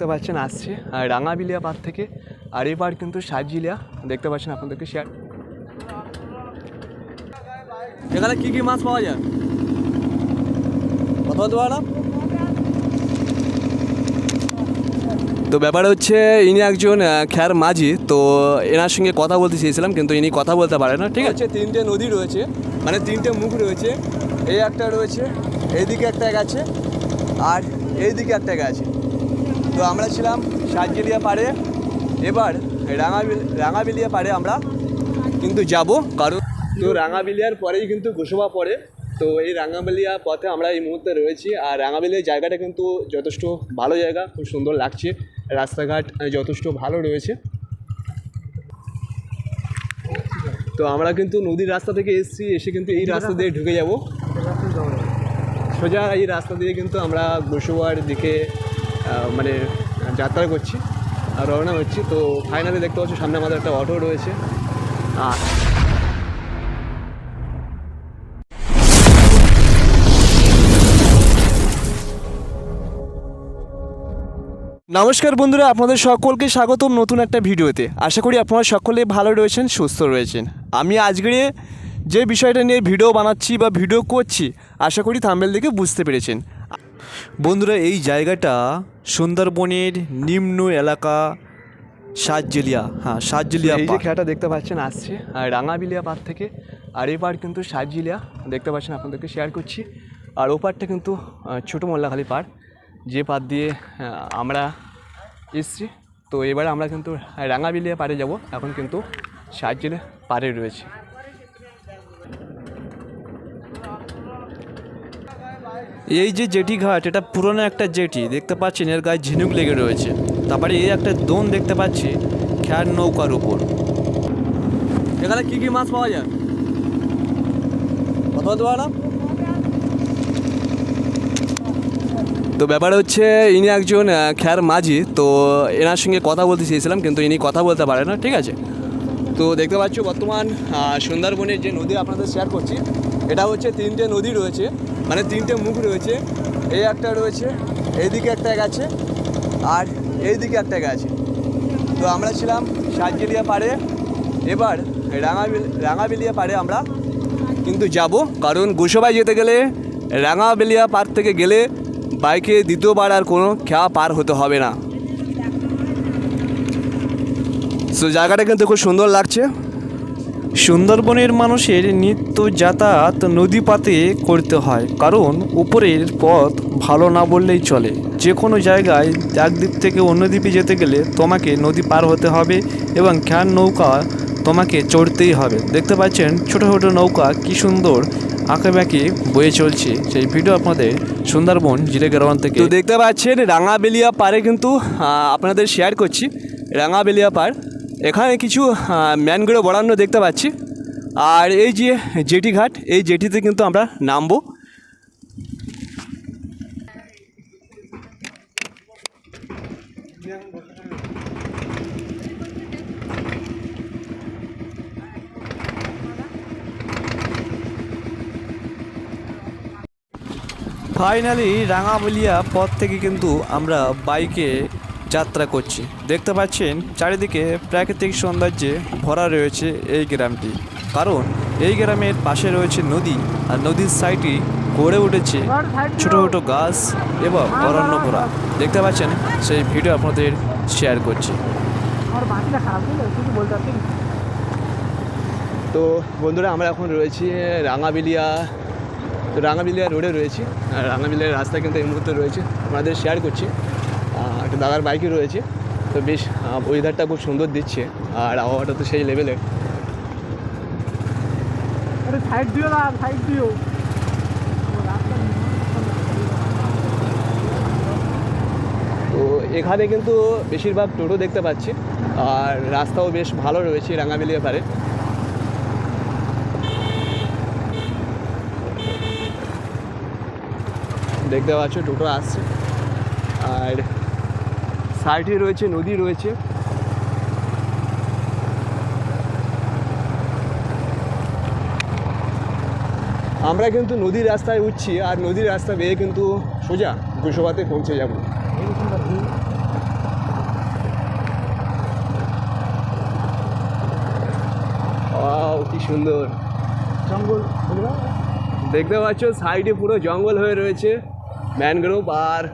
দেখতে পাচ্ছেন আসছে আর রাঙাবিলিয়া পার থেকে, আর এই পার কিন্তু সাতজিলিয়া দেখতে পাচ্ছেন আপনাদেরকে শেয়ার। এখানে কি কি মাছ পাওয়া যায় কথা বলতে পারো না? তো ব্যাপার হচ্ছে ইনি একজন খ্যার মাঝি, তো এনার সঙ্গে কথা বলতে চেয়েছিলাম কিন্তু ইনি কথা বলতে পারে না। ঠিক আছে, তিনটে নদী রয়েছে, মানে তিনটে মুখ রয়েছে। এই একটা রয়েছে, এইদিকে একটা গেছে আর এইদিকে একটা গেছে। তো আমরা ছিলাম সাতজিলিয়া পাড়ে, এবার রাঙাবিলিয়া পাড়ে আমরা কিন্তু যাব, কারণ তো রাঙাবিলিয়ার পরেই কিন্তু গোসবা পড়ে। তো এই রাঙাবিলিয়া পথে আমরা এই মুহূর্তে রয়েছি, আর রাঙাবিলিয়ার জায়গাটা কিন্তু যথেষ্ট ভালো জায়গা, খুব সুন্দর লাগছে, রাস্তাঘাট যথেষ্ট ভালো রয়েছে। তো আমরা কিন্তু নদীর রাস্তা থেকে এসে কিন্তু এই রাস্তা দিয়ে ঢুকে যাব, সোজা এই রাস্তা দিয়ে কিন্তু আমরা গোসবার দিকে মানে যাত্রা করছি আর রওনা হচ্ছি। তো ফাইনালি দেখতে পাচ্ছি সামনে আমাদের একটা অটো রয়েছে। নমস্কার বন্ধুরা, আপনাদের সকলকে স্বাগতম নতুন একটা ভিডিওতে। আশা করি আপনারা সকলে ভালো রয়েছেন, সুস্থ রয়েছেন। আমি আজকে যে বিষয়টা নিয়ে ভিডিও বানাচ্ছি বা ভিডিও করছি, আশা করি থাম্বনেল দেখে বুঝতে পেরেছেন। বন্ধুরা, এই জায়গাটা সুন্দরবনের নিম্ন এলাকা সাতজিলিয়া, সাতজিলিয়া। এই যে খেয়াটা দেখতে পাচ্ছেন আসছে আর রাঙাবিলিয়া পার থেকে, আর এই পার কিন্তু সাতজিলিয়া দেখতে পাচ্ছেন, আপনাদেরকে শেয়ার করছি। আর ও পারটা কিন্তু ছোটো মোল্লাখালী পার, যে পার দিয়ে আমরা এসছি। তো এবারে আমরা কিন্তু রাঙাবিলিয়া পাড়ে যাব, এখন কিন্তু সাতজিলিয়া পাড়ে রয়েছে। এই যে জেটি ঘাট, এটা পুরনো একটা জেটি দেখতে পাচ্ছেন, এর গায়ে ঝিনুক লেগে রয়েছে। তারপরে এই একটা দোন দেখতে পাচ্ছি খ্যার নৌকার উপর। এখানে কি কি মাছ পাওয়া যায় কথা বলতে পারো না? তো ব্যাপার হচ্ছে ইনি একজন খ্যার মাঝি, তো এনার সঙ্গে কথা বলতে চেয়েছিলাম কিন্তু ইনি কথা বলতে পারে না। ঠিক আছে, তো দেখতে পাচ্ছ বর্তমান সুন্দরবনের যে নদী আপনাদের শেয়ার করছি, এটা হচ্ছে তিনটে নদী রয়েছে, মানে তিনটে মুখ রয়েছে। এই একটা রয়েছে, এইদিকে একটা গেছে আর এইদিকে একটা গেছে। তো আমরা ছিলাম সাতজিলিয়া পাড়ে, এবার রাঙাবিলিয়া পাড়ে আমরা কিন্তু যাব, কারণ গোসবায় যেতে গেলে রাঙাবিলিয়া পার থেকে গেলে বাইকে দ্বিতীয়বার আর কোনো খেয়া পার হতে হবে না। তো জায়গাটা কিন্তু খুব সুন্দর লাগছে। সুন্দরবনের মানুষের নিত্য যাতায়াত নদী পাতে করতে হয়, কারণ উপরের পথ ভালো না বললেই চলে। যে কোনো জায়গায় এক দ্বীপ থেকে অন্য দ্বীপে যেতে গেলে তোমাকে নদী পার হতে হবে এবং খ্যার নৌকা তোমাকে চড়তেই হবে। দেখতে পাচ্ছেন ছোটো ছোটো নৌকা কি সুন্দর আঁকে বাঁকে বয়ে চলছে, সেই ভিডিও আপনাদের সুন্দরবন জিরে গ্রাম থেকে। তো দেখতে পাচ্ছেন রাঙাবিলিয়া পাড়ে কিন্তু আপনাদের শেয়ার করছি। রাঙাবিলিয়া পাড়, এখানে কিছু ম্যানগ্রোভ বড়ানো দেখতে পাচ্ছি, আর এই যে জেটি ঘাট, এই জেটিতে কিন্তু আমরা নামবো। ফাইনালি রাঙাবিলিয়া পথ থেকে কিন্তু আমরা বাইকে যাত্রা করছি। দেখতে পাচ্ছেন চারিদিকে প্রাকৃতিক সৌন্দর্যে ভরা রয়েছে এই গ্রামটি, কারণ এই গ্রামের পাশে রয়েছে নদী, আর নদীর সাইডে গড়ে উঠেছে ছোটো ছোটো গাছ এবং অরণ্য ভরা। দেখতে পাচ্ছেন সেই ভিডিও আপনাদের শেয়ার করছি। তো বন্ধুরা, আমরা এখন রয়েছি রাঙাবিলিয়া, তো রাঙাবিলিয়া রোডে রয়েছি, আর রাঙাবিলিয়ার রাস্তা কিন্তু এই মুহূর্তে রয়েছে, আপনাদের শেয়ার করছি। একটা দাদার বাইকে রয়েছে, তো বেশ ওয়েদারটা খুব সুন্দর দিচ্ছে, আর আবহাওয়াটা তো সেই লেভেলের। তো এখানে কিন্তু বেশিরভাগ টোটো দেখতে পাচ্ছি, আর রাস্তাও বেশ ভালো রয়েছে রাঙাবিলিয়া পারে। দেখতে পাচ্ছ টোটো আসছে, আর সাইডে রয়েছে নদী রয়েছে। আমরা কিন্তু নদীর রাস্তায় উঠছি, আর নদীর রাস্তা বেয়ে কিন্তু সোজা গোসবাতে পৌঁছে যাব। সুন্দর জঙ্গল দেখতে পাচ্ছ, সাইডে পুরো জঙ্গল হয়ে রয়েছে, ম্যানগ্রোভ, আর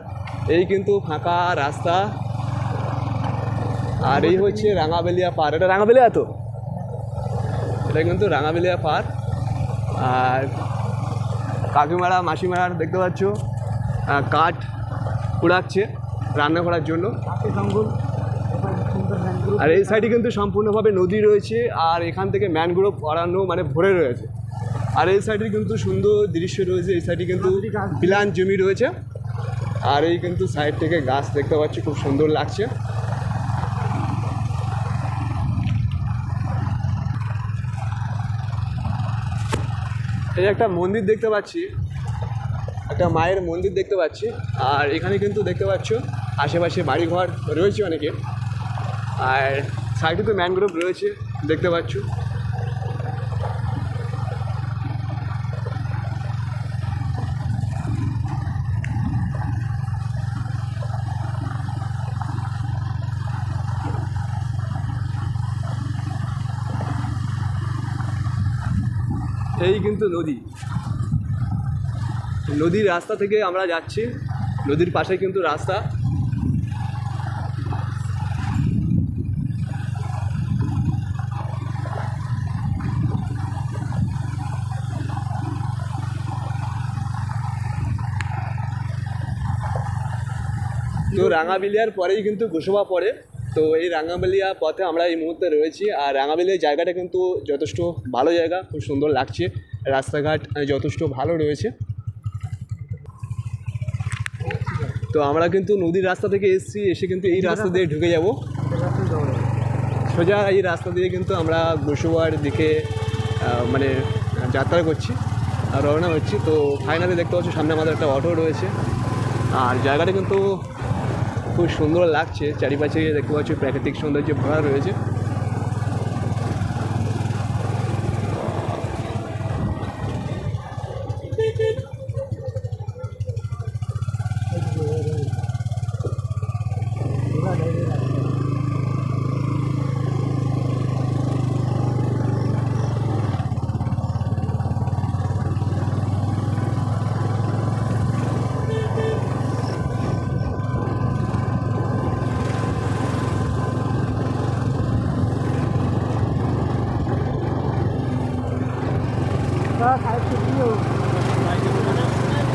এই কিন্তু ফাঁকা রাস্তা। আর এই হচ্ছে রাঙাবেলিয়া পার। এটা রাঙাবেলিয়া তো, এটা কিন্তু রাঙাবেলিয়া পার। আর কাকিমারা মাসিমারা দেখতে পাচ্ছ কাঠ কুড়াচ্ছে রান্না করার জন্য। জঙ্গল আর এই সাইডে কিন্তু সম্পূর্ণভাবে নদী রয়েছে, আর এখান থেকে ম্যানগ্রোভ বাড়ানো মানে ভরে রয়েছে। আর এই সাইডে কিন্তু সুন্দর দৃশ্য রয়েছে, এই সাইডে কিন্তু বিলান জমি রয়েছে। আর এই কিন্তু সাইড থেকে গাছ দেখতে পাচ্ছি, খুব সুন্দর লাগছে। এই একটা মন্দির দেখতে পাচ্ছি, একটা মায়ের মন্দির দেখতে পাচ্ছি। আর এখানে কিন্তু দেখতে পাচ্ছ আশেপাশে বাড়িঘর রয়েছে অনেকে, আর সাইডে তো ম্যানগ্রোভ রয়েছে দেখতে পাচ্ছ। এই কিন্তু নদী, নদীর রাস্তা থেকে আমরা যাচ্ছি, নদীর পাশে কিন্তু রাস্তা। তো রাঙাবেলিয়ার পরেই কিন্তু গোসবা পড়ে। তো এই রাঙাবেলিয়া পথে আমরা এই মুহূর্তে রয়েছি। আর রাঙাবেলিয়া জায়গাটা কিন্তু যথেষ্ট ভালো জায়গা, খুব সুন্দর লাগছে, রাস্তাঘাট যথেষ্ট ভালো রয়েছে। তো আমরা কিন্তু নদীর রাস্তা থেকে এসেছি, এসে কিন্তু এই রাস্তা দিয়ে ঢুকে যাব সোজা। এই রাস্তা দিয়ে কিন্তু আমরা গোসবার দিকে মানে যাত্রা করছি আর রওনা হচ্ছি। তো ফাইনালি দেখতে পাচ্ছি সামনে আমাদের একটা অটো রয়েছে। আর জায়গাটা কিন্তু খুব সুন্দর লাগছে, চারিপাশে দেখতে পাচ্ছি প্রাকৃতিক সৌন্দর্য ভরা রয়েছে।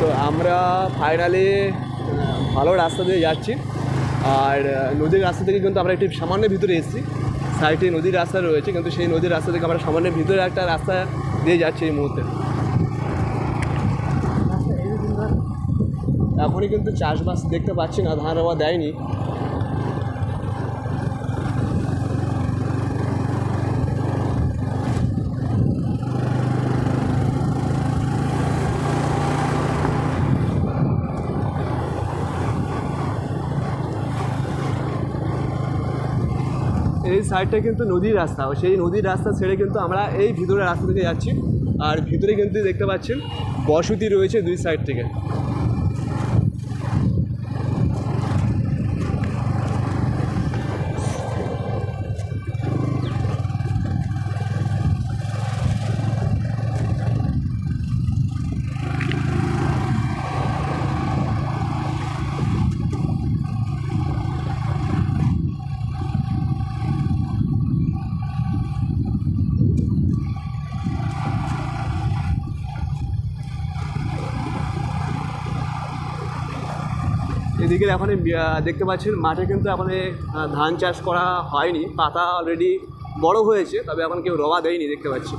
তো আমরা ফাইনালি ভালো রাস্তা দিয়ে যাচ্ছি। আর নদীর রাস্তা থেকে কিন্তু আমরা একটু সামান্য ভিতরে এসেছি, সাইডে নদীর রাস্তা রয়েছে, কিন্তু সেই নদীর রাস্তা থেকে আমরা সামান্য ভিতরে একটা রাস্তা দিয়ে যাচ্ছি এই মুহূর্তে। এখনই কিন্তু চাষবাস দেখতে পাচ্ছি না, ধান রোয়া দেয়নি। এই সাইডটা কিন্তু নদীর রাস্তা, সেই নদীর রাস্তা ছেড়ে কিন্তু আমরা এই ভিতরের রাস্তা থেকে যাচ্ছি। আর ভিতরে কিন্তু দেখতে পাচ্ছেন বসতি রয়েছে দুই সাইড থেকে। এদিকে এখন দেখতে পাচ্ছেন মাঠে কিন্তু এখন ধান চাষ করা হয়নি, পাতা অলরেডি বড় হয়েছে, তবে এখন কেউ রওয়া দেয়নি দেখতে পাচ্ছি।